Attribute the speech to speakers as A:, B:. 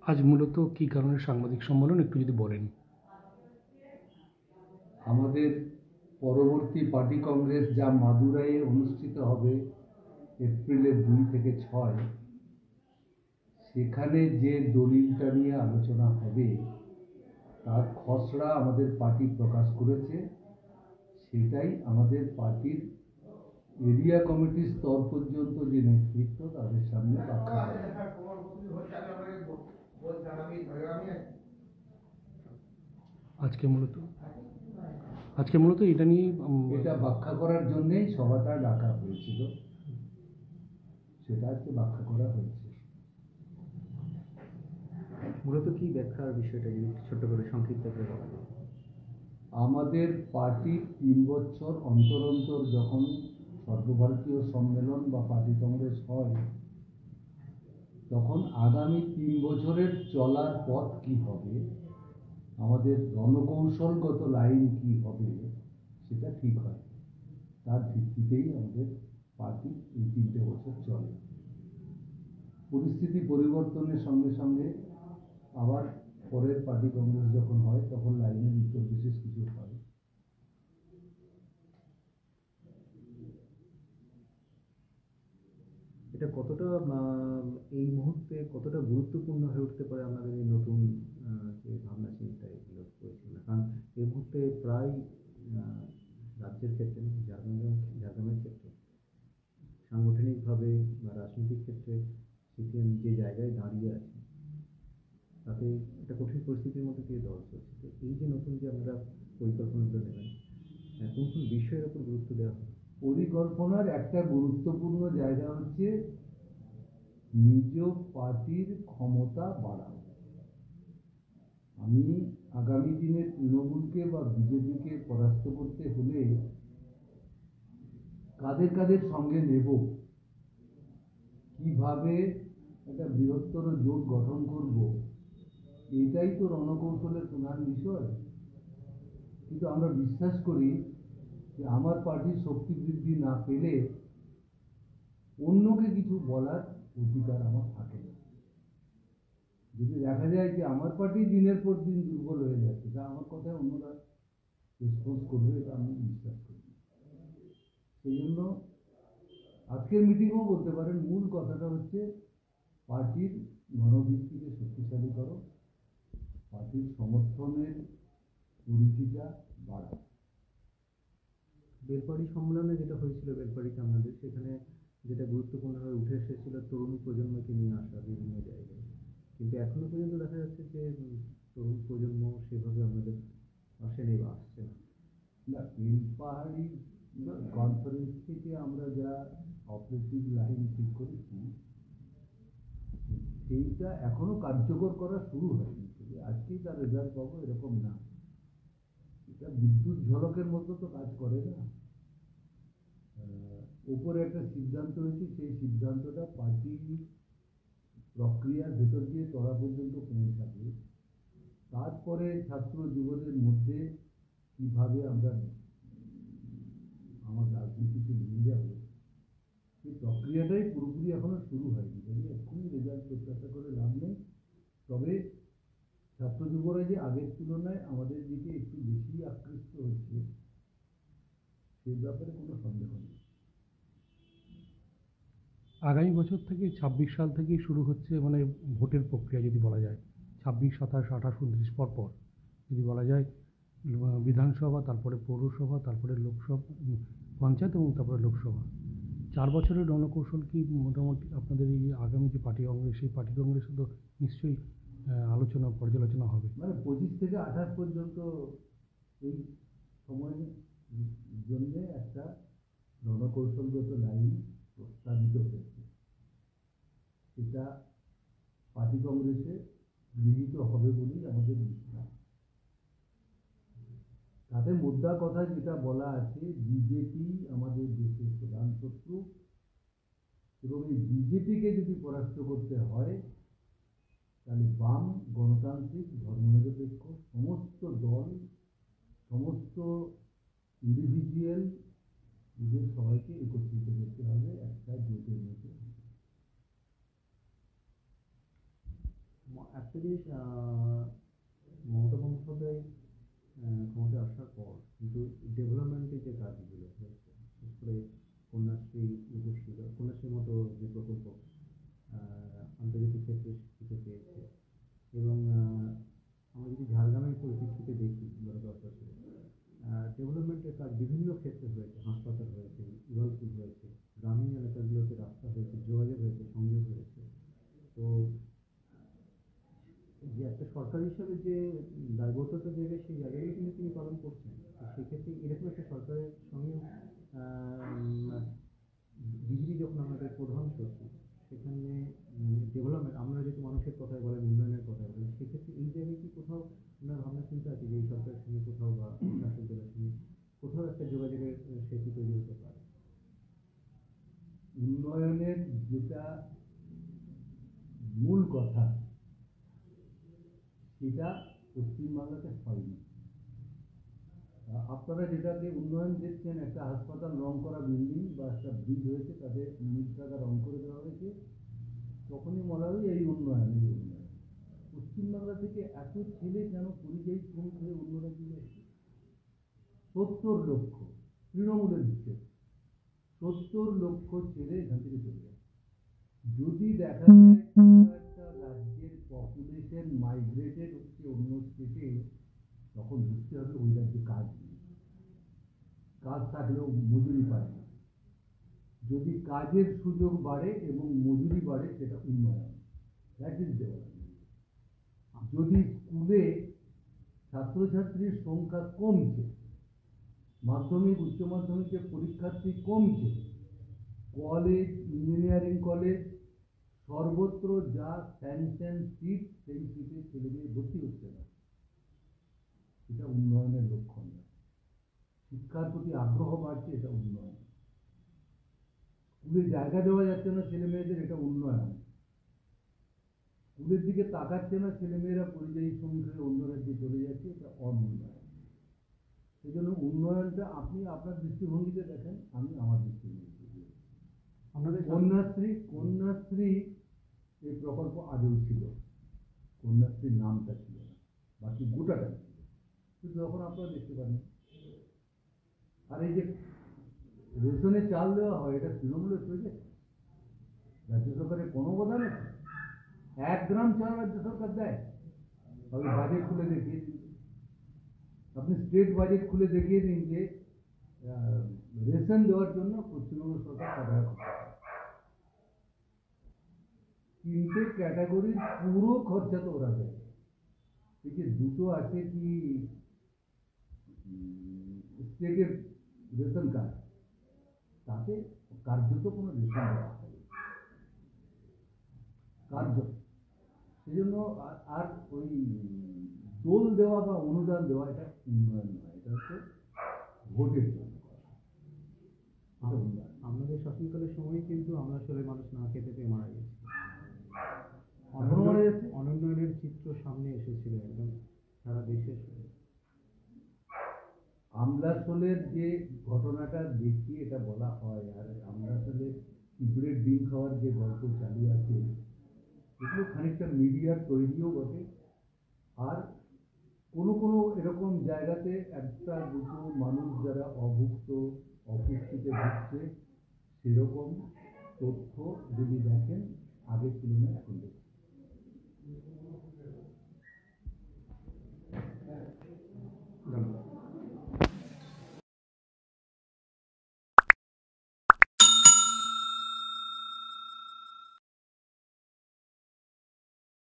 A: আজ মূলত কী কারণে সাংবাদিক সম্মেলন একটু যদি বলেন।
B: আমাদের পরবর্তী পার্টি কংগ্রেস যা মাদুরাইয়ে অনুষ্ঠিত হবে এপ্রিলের 2 থেকে 6, সেখানে যে দলিলটা নিয়ে আলোচনা হবে তার খসড়া আমাদের পার্টি প্রকাশ করেছে। সেটাই আমাদের পার্টির এরিয়া কমিটির স্তর পর্যন্ত যে নেতৃত্ব তাদের সামনে ব্যাখ্যা করা হবে।
A: আজকে মূলত এটা নিয়ে
B: এটা ব্যাখ্যা করার জন্যেই সভাটা ডাকা হয়েছিল, সেটা আজকে ব্যাখ্যা করা হয়েছে।
C: মূলত কি ব্যাখ্যার বিষয়টা যদি ছোট্ট করে সংক্ষিপ্ত করে বলা যায়।
B: আমাদের পার্টি 3 বছর অন্তর অন্তর যখন সর্বভারতীয় সম্মেলন বা পার্টি কংগ্রেস হয়, তখন আগামী 3 বছরের চলার পথ কি হবে, আমাদের রণকৌশলগত লাইন কি হবে, সেটা ঠিক হয়। তার ভিত্তিতেই আমাদের পার্টি এই 3টে বছর চলে। পরিস্থিতি পরিবর্তনের সঙ্গে সঙ্গে আবার পরের পার্টি কংগ্রেস যখন হয় তখন লাইনের ভিতর বিশেষ কিছু হয়।
C: এটা কতটা এই মুহূর্তে কতটা গুরুত্বপূর্ণ হয়ে উঠতে পারে আপনাদের এই নতুন যে ভাবনা চিন্তা এগুলো করেছিল, কারণ এই মুহূর্তে প্রায় রাজ্যের ক্ষেত্রে ঝাড়গ্রামের ক্ষেত্রে সাংগঠনিকভাবে বা রাজনৈতিক ক্ষেত্রে সিপিএম যে জায়গায় দাঁড়িয়ে আছে তাতে একটা কঠিন পরিস্থিতির মধ্যে দিয়ে দল চলছে। তো এই যে নতুন যে আমরা পরিকল্পনাগুলো নেবেন, কোন কোন বিষয়ের উপর গুরুত্ব দেওয়া হবে?
B: পরিকল্পনার একটা গুরুত্বপূর্ণ জায়গা হচ্ছে নিজ পার্টির ক্ষমতা বাড়ানো। আমি আগামী দিনে তৃণমূলকে বা বিজেপিকে পরাস্ত করতে হলে কাদের কাদের সঙ্গে নেব, কিভাবে একটা বৃহত্তর জোট গঠন করব, এটাই তো রণকৌশলের প্রধান বিষয়। কিন্তু আমরা বিশ্বাস করি যে আমার পার্টির শক্তি বৃদ্ধি না পেলে অন্যকে কিছু বলার অধিকার আমার থাকে না। যদি দেখা যায় যে আমার পার্টি দিনের পর দিন দুর্বল হয়ে যাচ্ছে, তা আমার কথায় অন্যরা রেসপন্স করবে, এটা আমি বিশ্বাস করি। সেই জন্য আজকের মিটিংও বলতে পারেন মূল কথাটা হচ্ছে পার্টির গণভিত্তিকে শক্তিশালী করো, পার্টির সমর্থনের পরিধিটা বাড়াও।
C: বেলপাড়ি সম্মেলনে যেটা হয়েছিল বেলপাড়িতে আপনাদের, সেখানে যেটা গুরুত্বপূর্ণভাবে উঠে এসেছিল তরুণ প্রজন্মকে নিয়ে আসা বিভিন্ন জায়গায়, কিন্তু এখনো পর্যন্ত দেখা যাচ্ছে যে তরুণ প্রজন্ম সেভাবে আমাদের আসেনি বা আসছে না।
B: না, বেলপাহাড়ি কনফারেন্স থেকে আমরা যা অপারেটিভ লাইন ঠিক করেছি সেইটা এখনো কার্যকর করা শুরু হয়নি। আজকেই তার রেজাল্ট পাবো এরকম না। এটা বিদ্যুৎ ঝলকের মতো তো কাজ করে না। উপরে একটা সিদ্ধান্ত হয়েছে, সেই সিদ্ধান্তটা পার্টি প্রক্রিয়ার ভেতর দিয়ে তলা পর্যন্ত পৌঁছাবে। তারপরে ছাত্র যুবদের মধ্যে কিভাবে আমরা আমার রাজনীতিতে নিয়ে যাব, সেই প্রক্রিয়াটাই পুরোপুরি এখনো শুরু হয়নি। যদি এক্ষুনি রেজাল্ট প্রত্যাশা করে লাভ নেই। তবে ছাত্র যুবরা যে আগের তুলনায় আমাদের দিকে একটু বেশি আকৃষ্ট হচ্ছে, সেই ব্যাপারে কোনো সন্দেহ নেই।
A: আগামী বছর থেকে 26 সাল থেকেই শুরু হচ্ছে মানে ভোটের প্রক্রিয়া যদি বলা যায়। 26, 27, 28, 29 পরপর যদি বলা যায় বিধানসভা, তারপরে পৌরসভা, তারপরে লোকসভা, পঞ্চায়েত এবং তারপরে লোকসভা। 4 বছরের রণকৌশল কি মোটামুটি আপনাদের এই আগামী যে পার্টি কংগ্রেস, সেই পার্টি কংগ্রেসে তো নিশ্চয়ই আলোচনা পর্যালোচনা হবে।
B: মানে 25 থেকে 28 পর্যন্ত এই সময়ের জন্য একটা রণকৌশলগত লাইন প্রস্তাবিত হয়েছে। সেটা পার্টি কংগ্রেসে গৃহীত হবে বলেই আমাদের বিশ্বাস। তাতে মুদ্রা কথা যেটা বলা আছে, বিজেপি আমাদের দেশের প্রধান শত্রু, এবং এই বিজেপিকে যদি পরাস্ত করতে হয় তাহলে বাম, গণতান্ত্রিক, ধর্মনিরপেক্ষ সমস্ত দল, সমস্ত ইন্ডিভিজুয়াল, এদের সবাইকে একত্রিত করতে হবে একটা জোটের মধ্যে।
C: একটা জিনিস মমতা বন্দ্যোপাধ্যায় ক্ষমতায় আসার পর কিন্তু ডেভেলপমেন্টের যে কাজগুলো হয়েছে, বিশেষ করে কন্যাশ্রী, রূপশ্রী, কন্যাশ্রীর মতো যে প্রকল্প আন্তর্জাতিক ক্ষেত্রে স্বীকৃতি পেয়েছে, এবং আমরা যদি ঝাড়গ্রামের পরিপ্রেক্ষিতে দেখি গত 10 বছরে ডেভেলপমেন্টের কাজ বিভিন্ন ক্ষেত্রে হয়েছে। হাসপাতাল হয়েছে, স্কুল হয়েছে, গ্রামীণ এলাকাগুলোতে রাস্তা হয়েছে, যোগাযোগ হয়েছে, সংযোগ হয়েছে। তো যে একটা সরকার হিসাবে যে দায়বদ্ধতার জায়গায়, সেই জায়গায় কিন্তু তিনি পালন করছেন। তো সেক্ষেত্রে এরকম একটা সরকারের সঙ্গে বিজেপি যখন আমাদের প্রধান শক্তি, সেখানে ডেভেলপমেন্ট, আমরা যেহেতু মানুষের কথাই বলেন, উন্নয়নের কথাই বলেন, সেক্ষেত্রে এই জায়গায় কি কোথাও আপনার ভাবনা চিন্তা আছে যে এই সরকারের সঙ্গে কোথাও বা শাসক দলের সঙ্গে কোথাও একটা যোগাযোগের সেতু তৈরি হতে পারে?
B: উন্নয়নের যেটা মূল কথা, সেটা পশ্চিমবাংলাতে হয়নি। আপনারা যেটাকে উন্নয়ন দেখছেন, একটা হাসপাতাল, রং করা বিল্ডিং বা একটা ব্রিজ হয়েছে, তাদের নীল টাকা রং করে দেওয়া হয়েছে, তখনই মনে হয় এই উন্নয়ন, এই উন্নয়ন। পশ্চিমবাংলা থেকে এত ছেলে কেন পরিযায়ী শ্রমিক হয়ে অন্য রাজ্যে যাচ্ছে? 70 লক্ষ তৃণমূলের দিচ্ছে, 70 লক্ষ ছেলে এখান থেকে চলে যাচ্ছে। যদি দেখা যায় কোনো একটা রাজ্যের পপুলেশন মাইগ্রেটেড হচ্ছে অন্য স্টেটে, তখন বুঝতে হবে ওই রাজ্যে কাজ নেই, কাজ থাকলেও মজুরি পায় না। যদি কাজের সুযোগ বাড়ে এবং মজুরি বাড়ে, সেটা উন্নয়ন, দ্যাট ইজ ডেভেলপমেন্ট। যদি স্কুলে ছাত্রছাত্রীর সংখ্যা কমছে, মাধ্যমিক উচ্চ মাধ্যমিকের পরীক্ষার্থী কমছে, কলেজ, ইঞ্জিনিয়ারিং কলেজ, সর্বত্র যা স্যাংশন সিট, সেই সিটে ছেলেমেয়ে ভর্তি হচ্ছে না, এটা উন্নয়নের লক্ষণ না। শিক্ষার প্রতি আগ্রহ বাড়ছে, এটা উন্নয়ন। স্কুলে জায়গা দেওয়া যাচ্ছে না ছেলে মেয়েদের, এটা উন্নয়ন। স্কুলের দিকে তাকাচ্ছে না ছেলেমেয়েরা, পরিযায়ী শ্রমিক হয়ে অন্য রাজ্যে চলে যাচ্ছে, এটা অনুন্নয়ন। সেই জন্য উন্নয়নটা আপনি আপনার দৃষ্টিভঙ্গিতে দেখেন, আমি আমার দৃষ্টিভঙ্গিতে দেখি।
C: আমাদের
B: কন্যাশ্রী এই প্রকল্প আগেও ছিল, কন্যাশ্রীর নামটা ছিল না, বাকি গোটাটা ছিল, কিন্তু তখন আপনারা দেখতে পারেন। আর এই যে রেশনে চাল দেওয়া হয়, এটা তৃণমূলের প্রজেক্ট, রাজ্য সরকারের কোনো অবদান আছে? 1 গ্রাম চাল রাজ্য সরকার দেয়? তবে বাজেট খুলে দেখিয়ে দিন, আপনি স্টেট বাজেট খুলে দেখিয়ে দিন যে রেশন দেওয়ার জন্য পশ্চিমবঙ্গ সরকার কত টাকা খরচ করে। 3টে ক্যাটাগরির পুরো খরচা তো ওরা দেয়। এই যে দুটো আছে কি স্টেটের রেশন কার্ড, তাতে কার্যত কোনো রেশন দেওয়া হয় কার্যত। সেই জন্য আর ওই দোল দেওয়া বা অনুদান দেওয়া, এটা উন্নয়ন নয়, এটা হচ্ছে ভোটের জন্য করা।
C: আমাদের শাসনকালের সময় কিন্তু আমরা আসলে মানুষ না খেতে পেয়ে মারা গেছি। অনুন্নয়নের চিত্র সামনে এসেছিল একদম সারা দেশের।
B: আমলাশোলের যে ঘটনাটা দেখি, এটা বলা হয়, আর আমলাশোলের পিঁপড়ের ডিম খাওয়ার যে গল্প চালু আছে, এগুলো খানিকটা মিডিয়ার তৈরিও বটে। আর কোনো কোনো এরকম জায়গাতে একটা দুটো মানুষ যারা অভুক্ত, অপুষ্টিতে ভুগছে, সেরকম তথ্য যদি দেখেন, আগের তুলনায় এখন দেখুন।